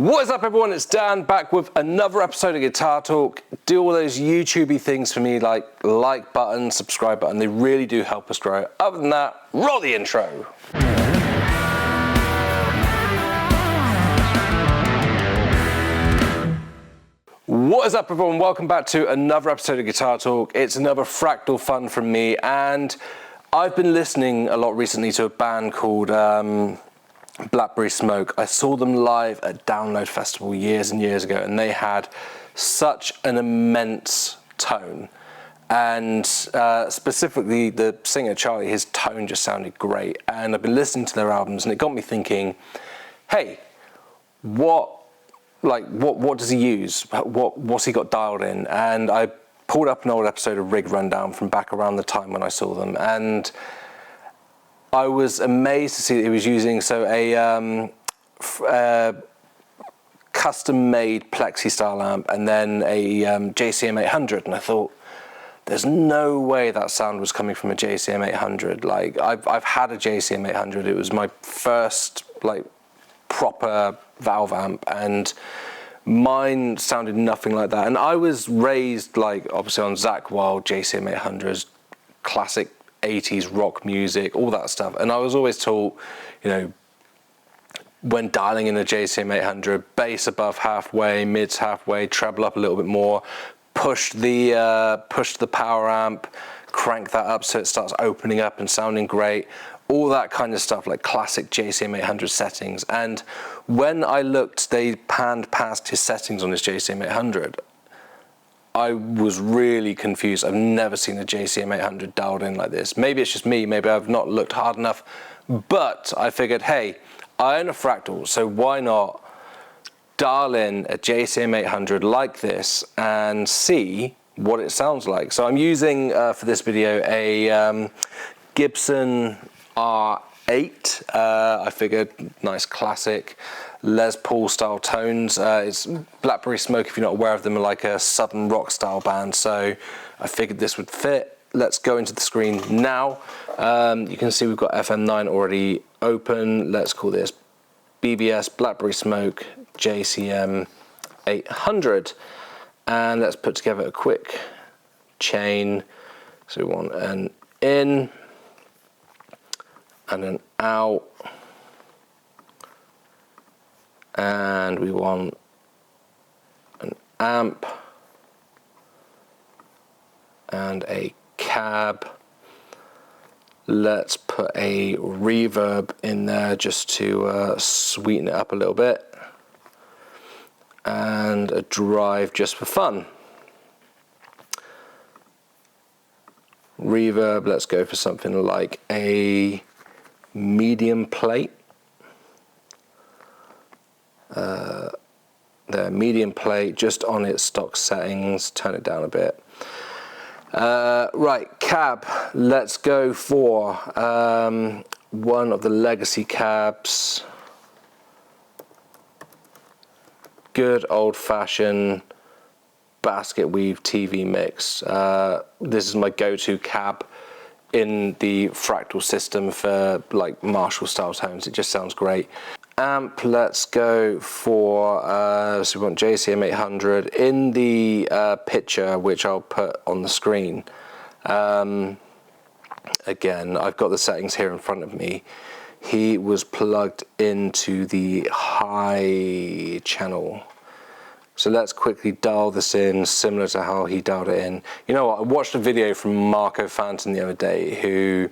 What is up, everyone? It's Dan back with another episode of Guitar Talk. Do all those YouTubey things for me, like button, subscribe button. They really do help us grow. Other than that, roll the intro. What is up, everyone? Welcome back to another episode of Guitar Talk. It's another Fractal Fun from me, and I've been listening a lot recently to a band called Blackberry Smoke. I saw them live at Download Festival years and years ago, and they had such an immense tone. And specifically, the singer Charlie, his tone just sounded great. And I've been listening to their albums, and it got me thinking, hey, what does he use? What's he got dialed in? And I pulled up an old episode of Rig Rundown from back around the time when I saw them, and I was amazed to see that he was using a custom-made Plexi style amp and then a JCM 800, and I thought, there's no way that sound was coming from a JCM 800. Like I've had a JCM 800. It was my first proper valve amp, and mine sounded nothing like that. And I was raised obviously on Zakk Wylde JCM 800s, classic 80s rock music, all that stuff. And I was always taught, when dialing in a JCM 800, bass above halfway, mids halfway, treble up a little bit more, push the power amp, crank that up so it starts opening up and sounding great, all that kind of stuff, like classic JCM 800 settings. And when I looked, they panned past his settings on his JCM 800. I was really confused. I've never seen a JCM 800 dialed in like this. Maybe it's just me, maybe I've not looked hard enough, but I figured, hey, I own a Fractal, so why not dial in a JCM 800 like this and see what it sounds like. So I'm using, for this video, a Gibson R8. I figured, nice classic Les Paul style tones. It's Blackberry Smoke, if you're not aware of them, are like a southern rock style band, so I figured this would fit. Let's go into the screen now. You can see we've got FM9 already open. Let's call this BBS Blackberry Smoke JCM 800, and let's put together a quick chain. So we want an in and an out, and we want an amp and a cab. Let's put a reverb in there just to sweeten it up a little bit, and a drive just for fun. Reverb, let's go for something like a medium plate. The medium plate just on its stock settings, turn it down a bit. Right, cab, let's go for one of the legacy cabs. Good old-fashioned basket weave TV mix. This is my go-to cab in the Fractal system for Marshall style tones. It just sounds great. Amp, let's go for, so we want JCM 800 in the picture, which I'll put on the screen. Again, I've got the settings here in front of me. He was plugged into the high channel. So let's quickly dial this in, similar to how he dialed it in. You know what, I watched a video from Marco Fanton the other day who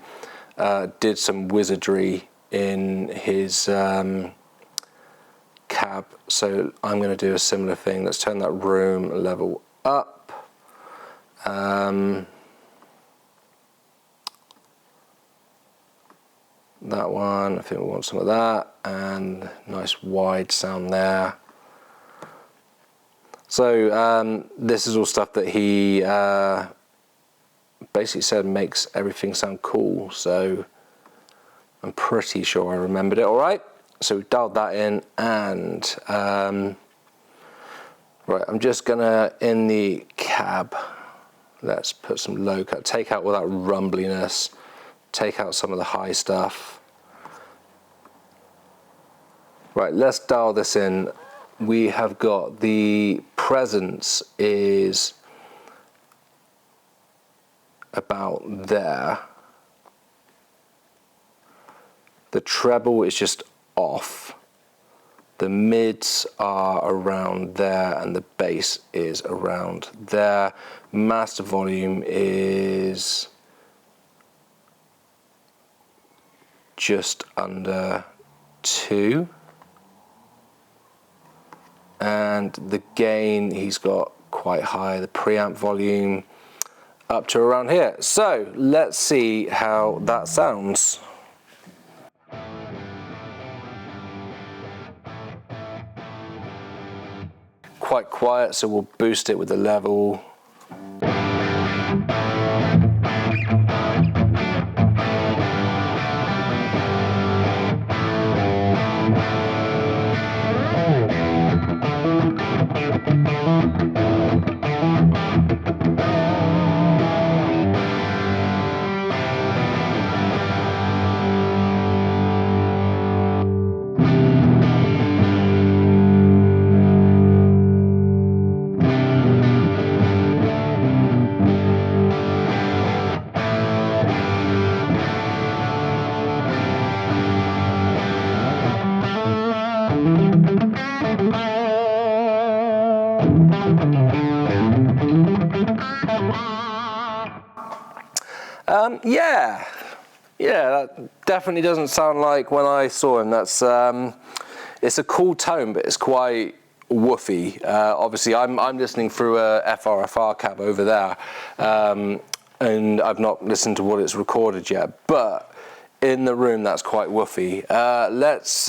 did some wizardry in his cab, so I'm going to do a similar thing. Let's turn that room level up. That one, I think we want some of that, and nice wide sound there. So this is all stuff that he basically said makes everything sound cool, so I'm pretty sure I remembered it all right. So we dialed that in, and right, I'm just gonna, in the cab, let's put some low cut, take out all that rumbliness, take out some of the high stuff. Right, let's dial this in we have got the presence is about there. The treble is just off. The mids are around there and the bass is around there. Master volume is just under 2. And the gain he's got quite high. The preamp volume up to around here. So let's see how that sounds. Quite quiet, so we'll boost it with the level. Yeah, that definitely doesn't sound like when I saw him. That's it's a cool tone, but it's quite woofy. Obviously, I'm listening through a FRFR cab over there, and I've not listened to what it's recorded yet. But in the room, that's quite woofy. Let's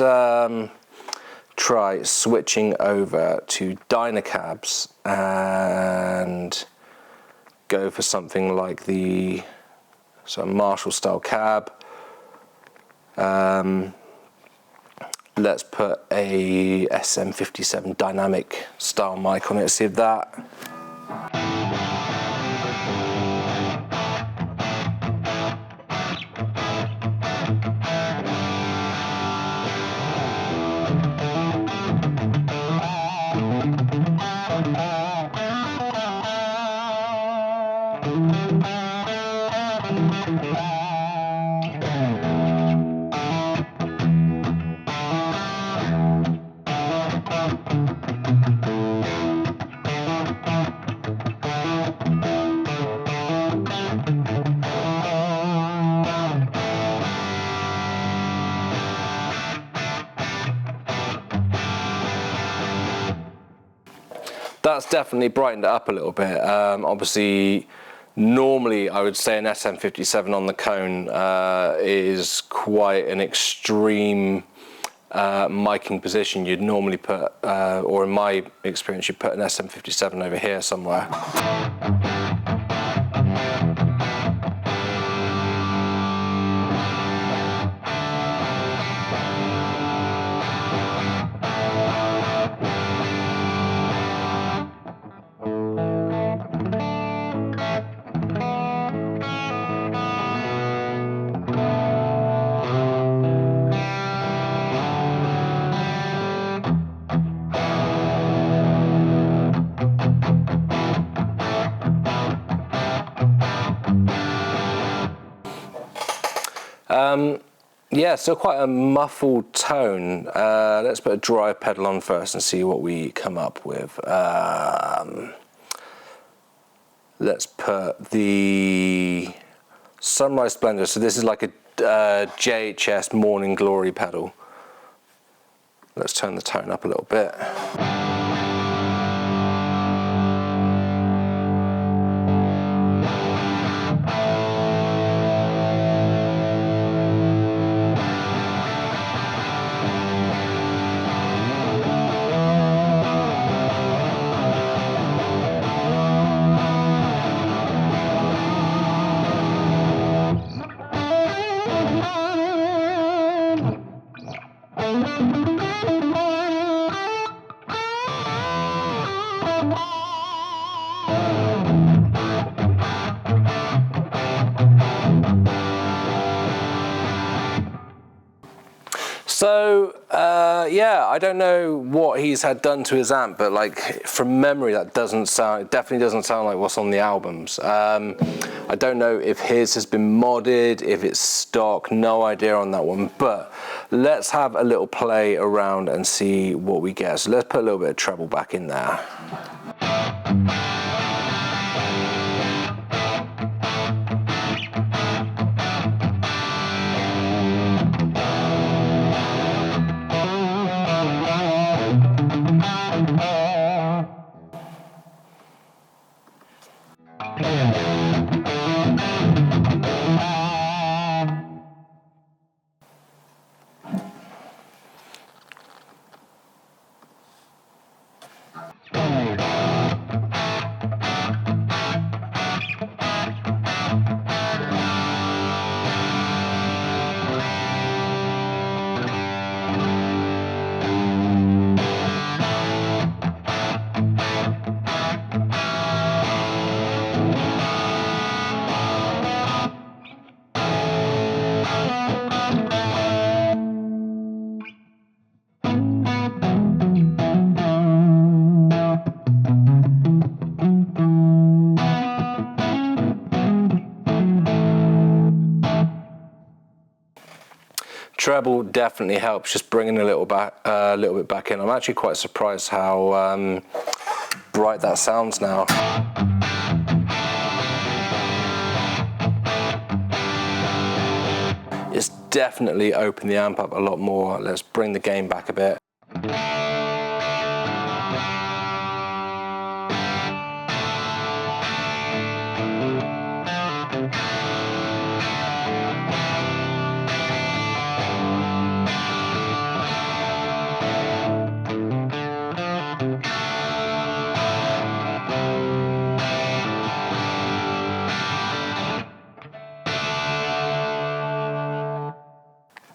try switching over to Dynacabs and go for something like the Marshall style cab. Let's put a SM57 dynamic style mic on it, see if that. That's definitely brightened it up a little bit. Obviously, normally I would say an SM57 on the cone is quite an extreme miking position. You'd normally put, or in my experience, you'd put an SM57 over here somewhere. Yeah, so quite a muffled tone. Let's put a drive pedal on first and see what we come up with. Let's put the Sunrise Splendor. So this is like a JHS Morning Glory pedal. Let's turn the tone up a little bit. Yeah, I don't know what he's had done to his amp, but like from memory, that definitely doesn't sound like what's on the albums. I don't know if his has been modded, if it's stock, no idea on that one, but let's have a little play around and see what we get. So let's put a little bit of treble back in there. Treble definitely helps, just bringing a little bit back in. I'm actually quite surprised how bright that sounds now. It's definitely opened the amp up a lot more. Let's bring the gain back a bit.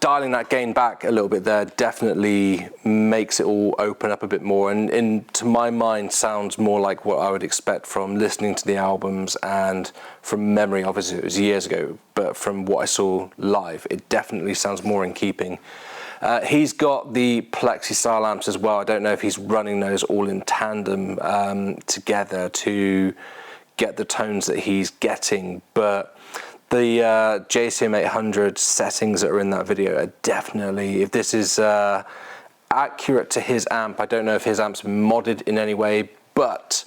Dialing that gain back a little bit there definitely makes it all open up a bit more, and to my mind sounds more like what I would expect from listening to the albums, and from memory, obviously it was years ago, but from what I saw live, it definitely sounds more in keeping. He's got the Plexi style amps as well. I don't know if he's running those all in tandem together to get the tones that he's getting, but the JCM 800 settings that are in that video are definitely, if this is accurate to his amp, I don't know if his amp's been modded in any way, but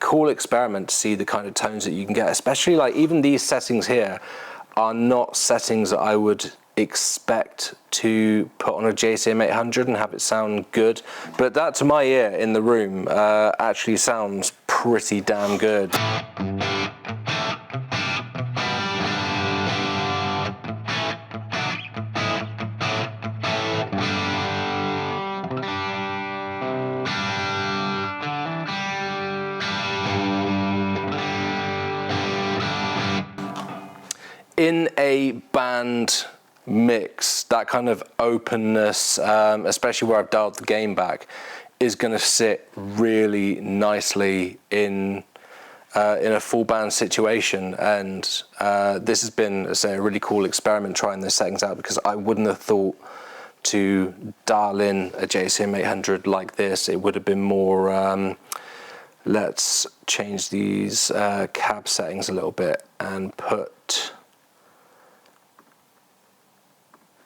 cool experiment to see the kind of tones that you can get, especially like even these settings here are not settings that I would expect to put on a JCM 800 and have it sound good, but that to my ear in the room actually sounds pretty damn good. In a band mix, that kind of openness, especially where I've dialed the gain back, is going to sit really nicely in a full band situation. And this has been, I say, a really cool experiment trying those settings out, because I wouldn't have thought to dial in a JCM 800 like this. It would have been more, let's change these cab settings a little bit and put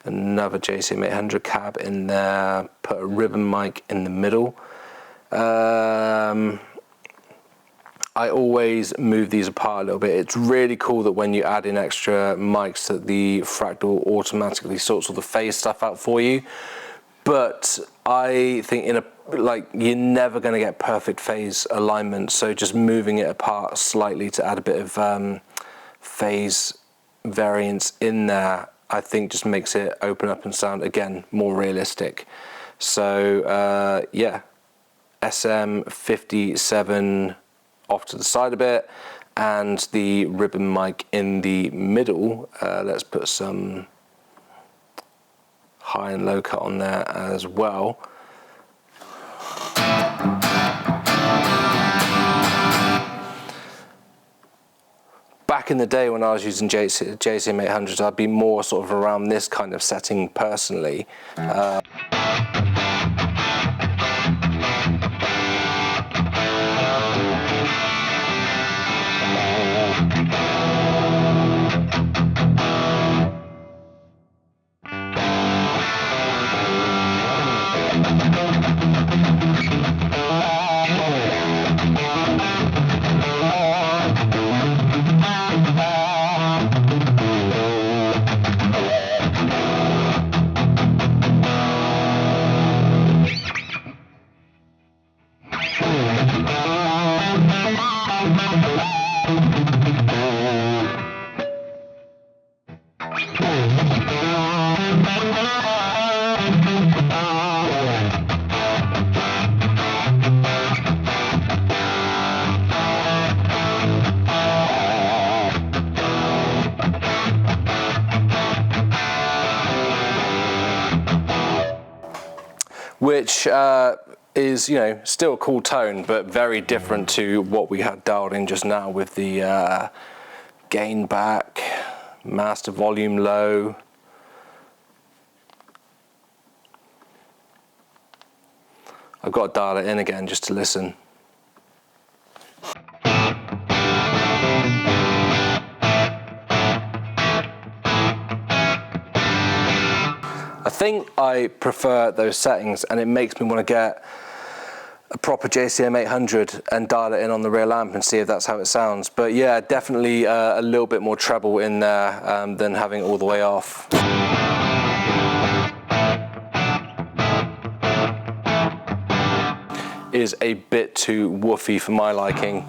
another JCM 800 cab in there, put a ribbon mic in the middle. I always move these apart a little bit. It's really cool that when you add in extra mics that the Fractal automatically sorts all the phase stuff out for you. But I think you're never going to get perfect phase alignment, so just moving it apart slightly to add a bit of phase variance in there, I think just makes it open up and sound, again, more realistic. So yeah, SM57 off to the side a bit, and the ribbon mic in the middle. Let's put some high and low cut on there as well. Back in the day when I was using JCM 800s, I'd be more sort of around this kind of setting personally. Which is, you know, still a cool tone, but very different to what we had dialed in just now with the gain back, master volume low. I've got to dial it in again just to listen. I think I prefer those settings, and it makes me want to get a proper JCM 800 and dial it in on the real amp and see if that's how it sounds. But yeah, definitely a little bit more treble in there than having it all the way off. Is a bit too woofy for my liking.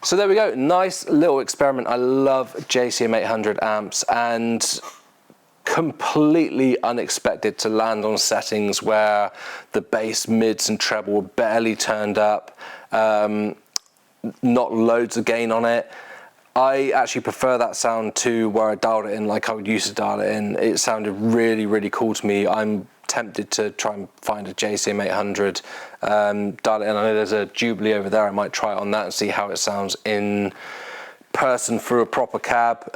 So there we go, nice little experiment. I love JCM 800 amps, and completely unexpected to land on settings where the bass, mids and treble were barely turned up, not loads of gain on it. I actually prefer that sound to where I dialed it in like I would used to dial it in. It sounded really, really cool to me. I'm tempted to try and find a JCM 800, dial it in. I know there's a Jubilee over there. I might try it on that and see how it sounds in person through a proper cab.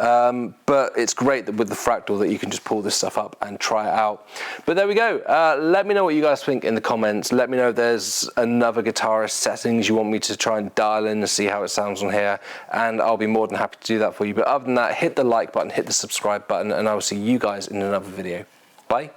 But it's great that with the Fractal that you can just pull this stuff up and try it out. But there we go. Let me know what you guys think in the comments. Let me know if there's another guitarist settings you want me to try and dial in and see how it sounds on here, and I'll be more than happy to do that for you. But other than that, hit the like button, hit the subscribe button, and I will see you guys in another video. Bye.